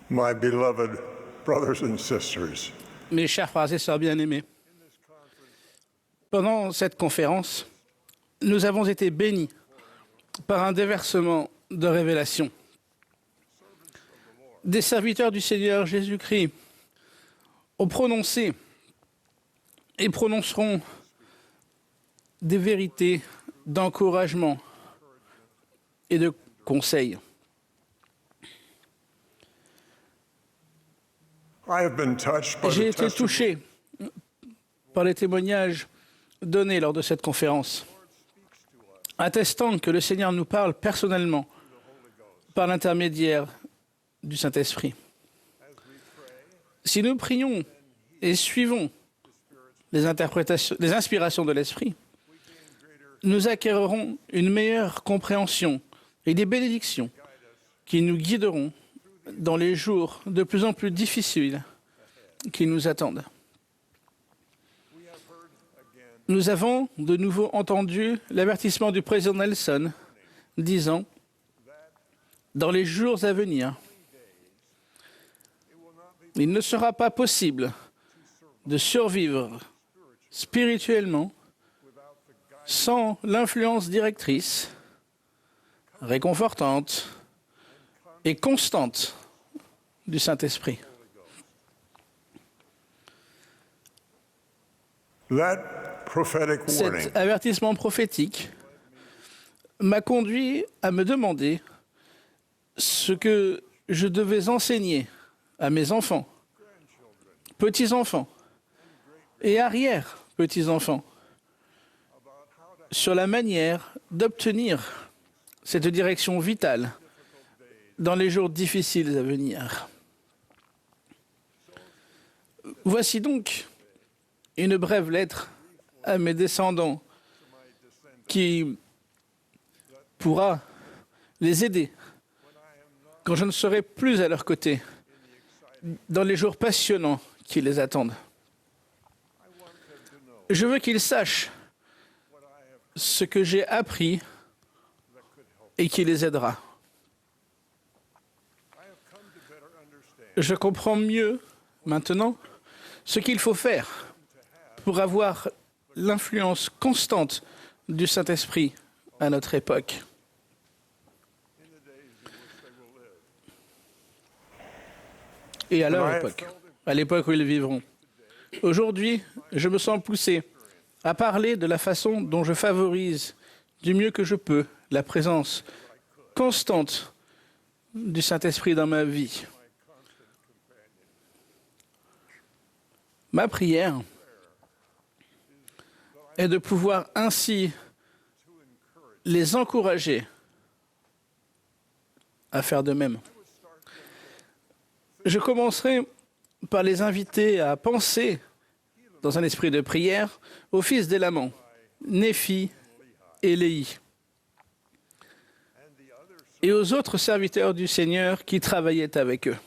My beloved brothers and sisters, Mes chers frères et sœurs bien-aimés, pendant cette conférence, nous avons été bénis par un déversement de révélation. Des serviteurs du Seigneur Jésus-Christ ont prononcé et prononceront des vérités d'encouragement et de conseil. J'ai été touché par les témoignages donnés lors de cette conférence, attestant que le Seigneur nous parle personnellement par l'intermédiaire du Saint-Esprit. Si nous prions et suivons les inspirations de l'Esprit, nous acquérerons une meilleure compréhension et des bénédictions qui nous guideront dans les jours de plus en plus difficiles qui nous attendent. Nous avons de nouveau entendu l'avertissement du président Nelson disant « Dans les jours à venir, il ne sera pas possible de survivre spirituellement sans l'influence directrice, réconfortante et constante du Saint-Esprit. » Cet avertissement prophétique m'a conduit à me demander ce que je devais enseigner à mes enfants, petits-enfants et arrière-petits-enfants sur la manière d'obtenir cette direction vitale dans les jours difficiles à venir. Voici donc une brève lettre à mes descendants qui pourra les aider quand je ne serai plus à leur côté dans les jours passionnants qui les attendent. Je veux qu'ils sachent ce que j'ai appris et qui les aidera. Je comprends mieux maintenant ce qu'il faut faire pour avoir l'influence constante du Saint-Esprit à notre époque. Et à leur époque, à l'époque où ils vivront. Aujourd'hui, je me sens poussé à parler de la façon dont je favorise du mieux que je peux la présence constante du Saint-Esprit dans ma vie. Ma prière est de pouvoir ainsi les encourager à faire de même. Je commencerai par les inviter à penser, dans un esprit de prière, aux fils d'Élaman, Néphi et Léhi, et aux autres serviteurs du Seigneur qui travaillaient avec eux.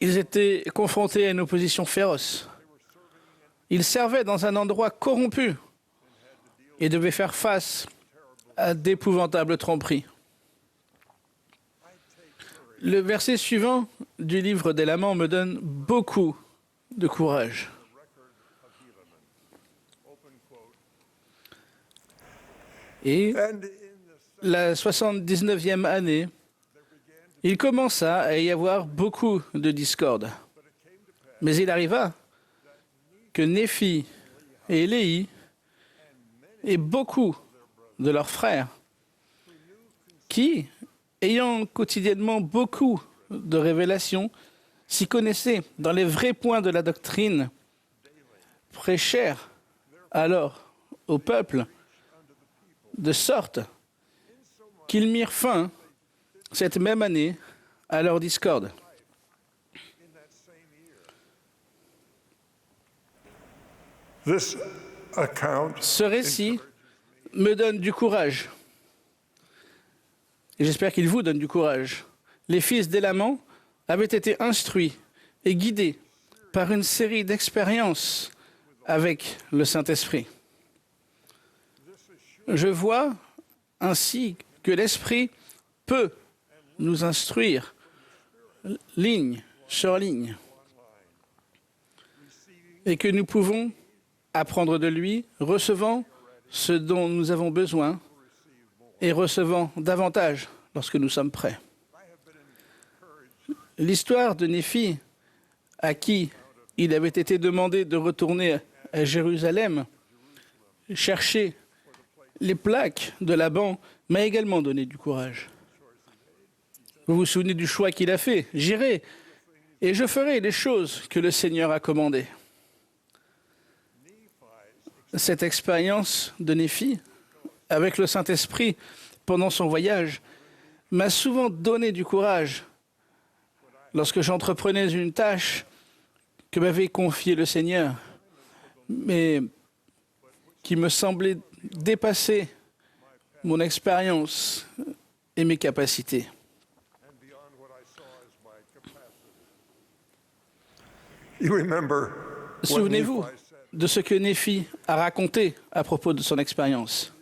Ils étaient confrontés à une opposition féroce. Ils servaient dans un endroit corrompu et devaient faire face à d'épouvantables tromperies. Le verset suivant du livre d'Élaman me donne beaucoup de courage. Et la 79e année, il commença à y avoir beaucoup de discorde. Mais il arriva que Néphi et Léhi et beaucoup de leurs frères, qui, ayant quotidiennement beaucoup de révélations, s'y connaissaient dans les vrais points de la doctrine, prêchèrent alors au peuple de sorte qu'ils mirent fin cette même année à leur discorde. Ce récit me donne du courage. Et j'espère qu'il vous donne du courage. Les fils d'Élaman avaient été instruits et guidés par une série d'expériences avec le Saint-Esprit. Je vois ainsi que l'Esprit peut nous instruire ligne sur ligne et que nous pouvons apprendre de lui, recevant ce dont nous avons besoin et recevant davantage lorsque nous sommes prêts. L'histoire de Néphi, à qui il avait été demandé de retourner à Jérusalem, chercher les plaques de Laban, m'a également donné du courage. Vous vous souvenez du choix qu'il a fait? J'irai et je ferai les choses que le Seigneur a commandées. Cette expérience de Néphi, avec le Saint-Esprit pendant son voyage, m'a souvent donné du courage lorsque j'entreprenais une tâche que m'avait confiée le Seigneur, mais qui me semblait dépasser mon expérience et mes capacités. You remember what Souvenez-vous Nephi said, de ce que Néphi a raconté à propos de son expérience.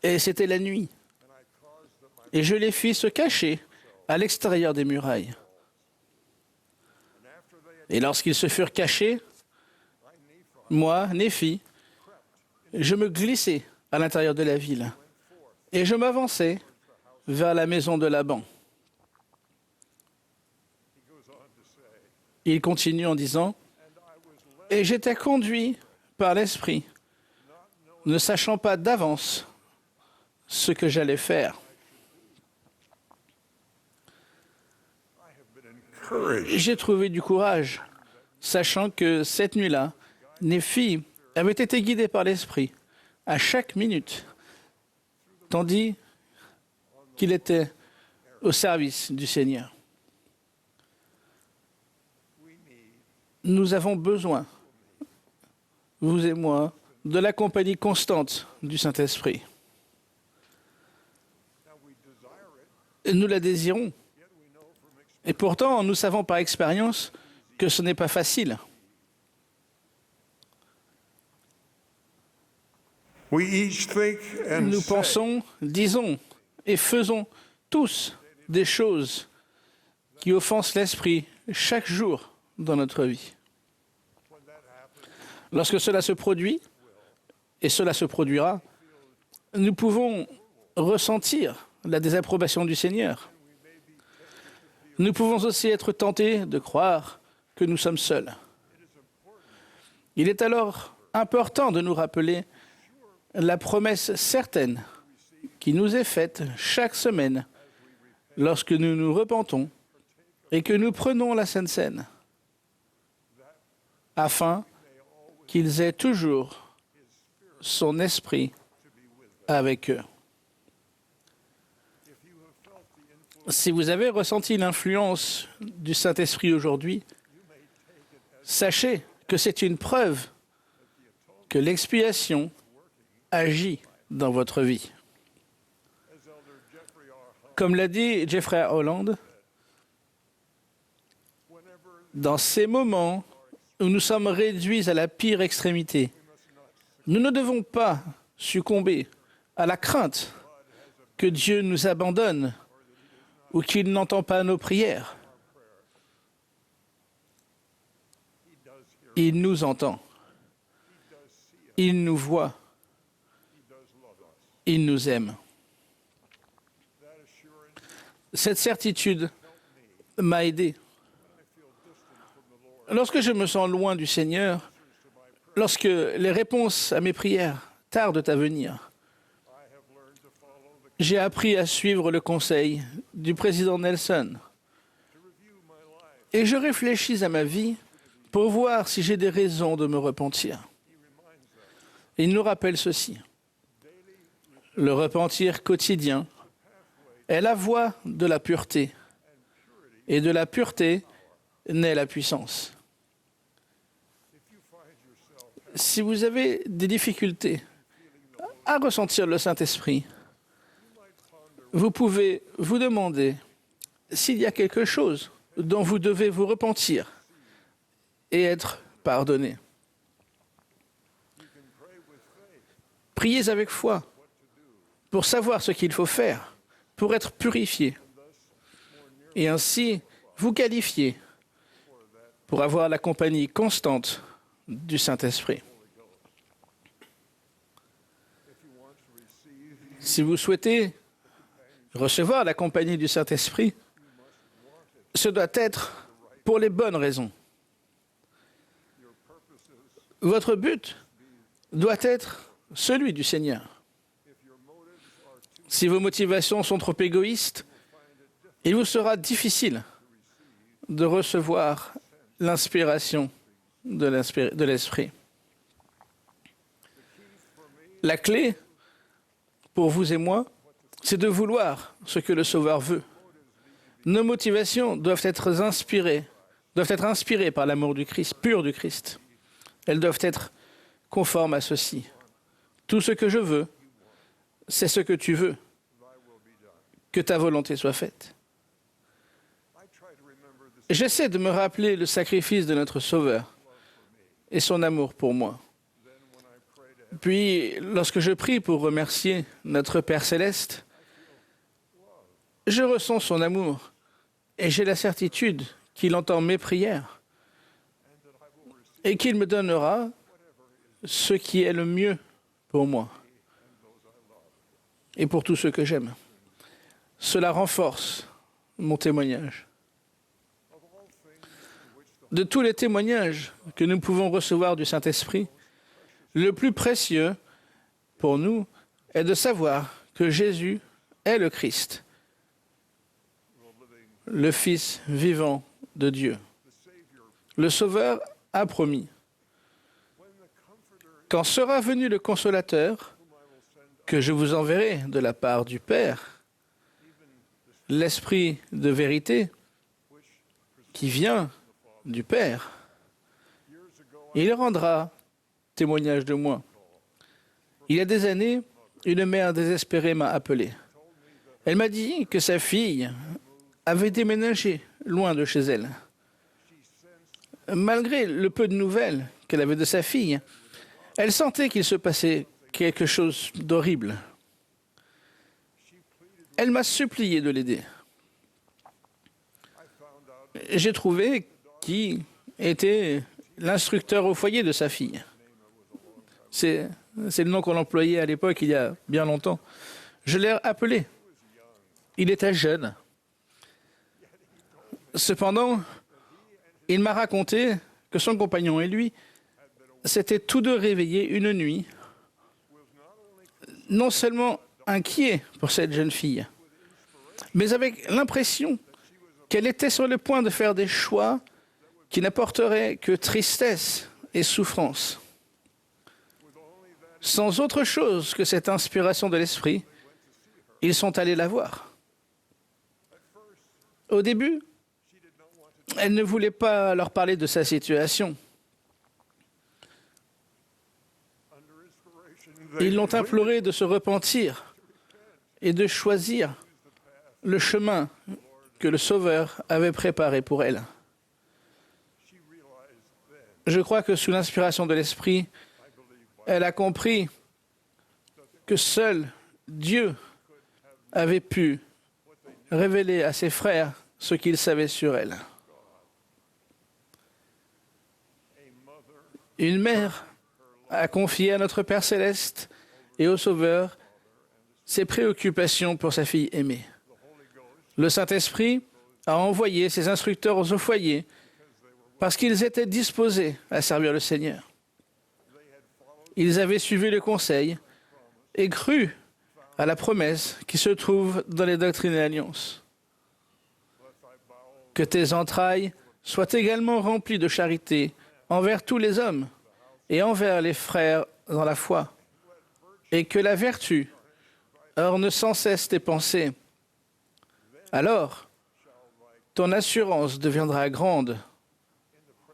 Et c'était la nuit. Et je les fis se cacher à l'extérieur des murailles. Et lorsqu'ils se furent cachés, moi, Néphi, je me glissai à l'intérieur de la ville et je m'avançai vers la maison de Laban. Il continue en disant, « Et j'étais conduit par l'Esprit, ne sachant pas d'avance ce que j'allais faire. courage J'ai trouvé du courage, sachant que cette nuit-là, Néphi avait été guidé par l'Esprit à chaque minute, tandis qu'il était au service du Seigneur. Nous avons besoin, vous et moi, de la compagnie constante du Saint-Esprit. Et nous la désirons. Et pourtant, nous savons par expérience que ce n'est pas facile. We each think and Nous say, pensons, disons et faisons tous des choses qui offensent l'Esprit chaque jour dans notre vie. Lorsque cela se produit, et cela se produira, nous pouvons ressentir la désapprobation du Seigneur. Nous pouvons aussi être tentés de croire que nous sommes seuls. Il est alors important de nous rappeler la promesse certaine qui nous est faite chaque semaine lorsque nous nous repentons et que nous prenons la Sainte Seine, afin qu'ils aient toujours son esprit avec eux. Si vous avez ressenti l'influence du Saint-Esprit aujourd'hui, sachez que c'est une preuve que l'expiation agit dans votre vie. Comme l'a dit Jeffrey Holland, dans ces moments où nous sommes réduits à la pire extrémité, nous ne devons pas succomber à la crainte que Dieu nous abandonne ou qu'il n'entend pas nos prières. Il nous entend. Il nous voit. Il nous aime. Cette certitude m'a aidé. Lorsque je me sens loin du Seigneur, lorsque les réponses à mes prières tardent à venir, j'ai appris à suivre le conseil du président Nelson. Et je réfléchis à ma vie pour voir si j'ai des raisons de me repentir. Il nous rappelle ceci. Le repentir quotidien est la voie de la pureté. Et de la pureté naît la puissance. Si vous avez des difficultés à ressentir le Saint-Esprit, vous pouvez vous demander s'il y a quelque chose dont vous devez vous repentir et être pardonné. Priez avec foi pour savoir ce qu'il faut faire, pour être purifié et ainsi vous qualifier pour avoir la compagnie constante du Saint-Esprit. Si vous souhaitez recevoir la compagnie du Saint-Esprit, ce doit être pour les bonnes raisons. Votre but doit être celui du Seigneur. Si vos motivations sont trop égoïstes, il vous sera difficile de recevoir l'inspiration de l'Esprit. La clé pour vous et moi, c'est de vouloir ce que le Sauveur veut. Nos motivations doivent être inspirées par l'amour du Christ, pur du Christ. Elles doivent être conformes à ceci. Tout ce que je veux, c'est ce que tu veux. Que ta volonté soit faite. J'essaie de me rappeler le sacrifice de notre Sauveur et son amour pour moi. Puis, lorsque je prie pour remercier notre Père céleste, je ressens son amour et j'ai la certitude qu'il entend mes prières et qu'il me donnera ce qui est le mieux pour moi et pour tous ceux que j'aime. Cela renforce mon témoignage. De tous les témoignages que nous pouvons recevoir du Saint-Esprit, le plus précieux pour nous est de savoir que Jésus est le Christ, le Fils vivant de Dieu. Le Sauveur a promis: quand sera venu le Consolateur, que je vous enverrai de la part du Père, l'Esprit de vérité qui vient du Père, il rendra témoignage de moi. Il y a des années, une mère désespérée m'a appelé. Elle m'a dit que sa fille avait déménagé loin de chez elle. Malgré le peu de nouvelles qu'elle avait de sa fille, elle sentait qu'il se passait quelque chose d'horrible. Elle m'a supplié de l'aider. J'ai trouvé qui était l'instructeur au foyer de sa fille. C'est le nom qu'on employait à l'époque, il y a bien longtemps. Je l'ai appelé. Il était jeune. Cependant, il m'a raconté que son compagnon et lui s'étaient tous deux réveillés une nuit, non seulement inquiets pour cette jeune fille, mais avec l'impression qu'elle était sur le point de faire des choix qui n'apporteraient que tristesse et souffrance. Sans autre chose que cette inspiration de l'Esprit, ils sont allés la voir. Au début, elle ne voulait pas leur parler de sa situation. Ils l'ont imploré de se repentir et de choisir le chemin que le Sauveur avait préparé pour elle. Je crois que sous l'inspiration de l'Esprit, elle a compris que seul Dieu avait pu révéler à ses frères ce qu'il savait sur elle. Une mère a confié à notre Père céleste et au Sauveur ses préoccupations pour sa fille aimée. Le Saint-Esprit a envoyé ses instructeurs au foyer parce qu'ils étaient disposés à servir le Seigneur. Ils avaient suivi le conseil et cru à la promesse qui se trouve dans les doctrines et alliances. Que tes entrailles soient également remplies de charité envers tous les hommes et envers les frères dans la foi, et que la vertu orne sans cesse tes pensées. Alors, ton assurance deviendra grande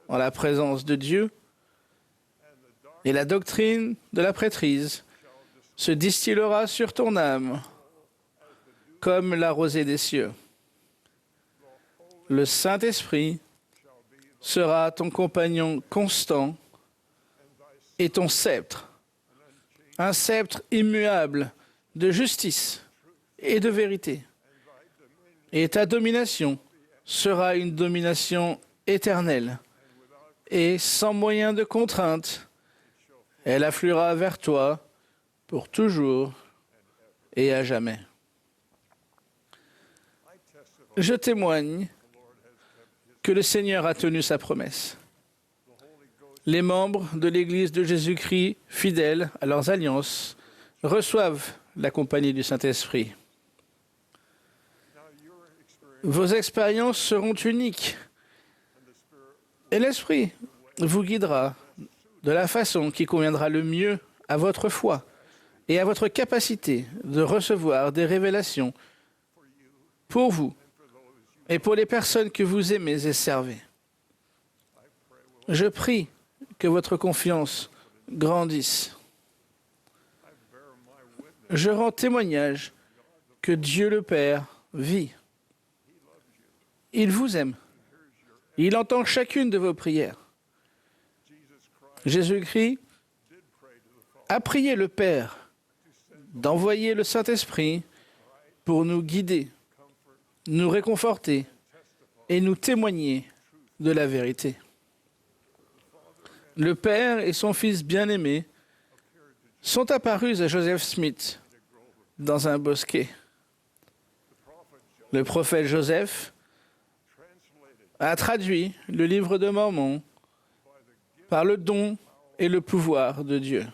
en la présence de Dieu, et la doctrine de la prêtrise se distillera sur ton âme comme la rosée des cieux. Le Saint-Esprit sera ton compagnon constant et ton sceptre, un sceptre immuable de justice et de vérité. Et ta domination sera une domination éternelle et sans moyen de contrainte. Elle affluera vers toi pour toujours et à jamais. Je témoigne que le Seigneur a tenu sa promesse. Les membres de l'Église de Jésus-Christ, fidèles à leurs alliances, reçoivent la compagnie du Saint-Esprit. Vos expériences seront uniques et l'Esprit vous guidera de la façon qui conviendra le mieux à votre foi et à votre capacité de recevoir des révélations pour vous et pour les personnes que vous aimez et servez. Je prie que votre confiance grandisse. Je rends témoignage que Dieu le Père vit. Il vous aime. Il entend chacune de vos prières. Jésus-Christ a prié le Père d'envoyer le Saint-Esprit pour nous guider, nous réconforter et nous témoigner de la vérité. Le Père et son Fils bien-aimé sont apparus à Joseph Smith dans un bosquet. Le prophète Joseph a traduit le livre de Mormon par le don et le pouvoir de Dieu.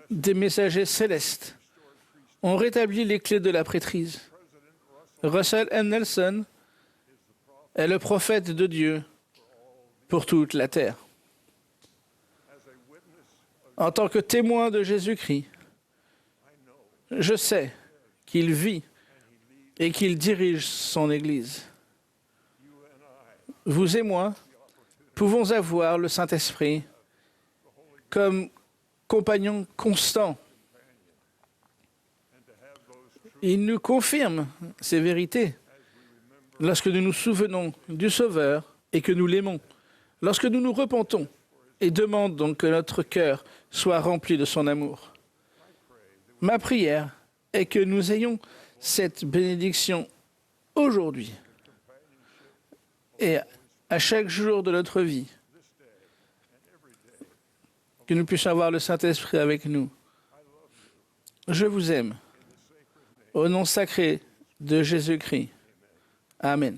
Des messagers célestes ont rétabli les clés de la prêtrise. Russell M. Nelson est le prophète de Dieu pour toute la terre. En tant que témoin de Jésus-Christ, je sais qu'il vit et qu'il dirige son Église. Vous et moi pouvons avoir le Saint-Esprit comme compagnon constant. Il nous confirme ces vérités lorsque nous nous souvenons du Sauveur et que nous l'aimons, lorsque nous nous repentons et demandons que notre cœur soit rempli de son amour. Ma prière est que nous ayons cette bénédiction aujourd'hui et à chaque jour de notre vie, que nous puissions avoir le Saint-Esprit avec nous. Je vous aime. Au nom sacré de Jésus-Christ. Amen.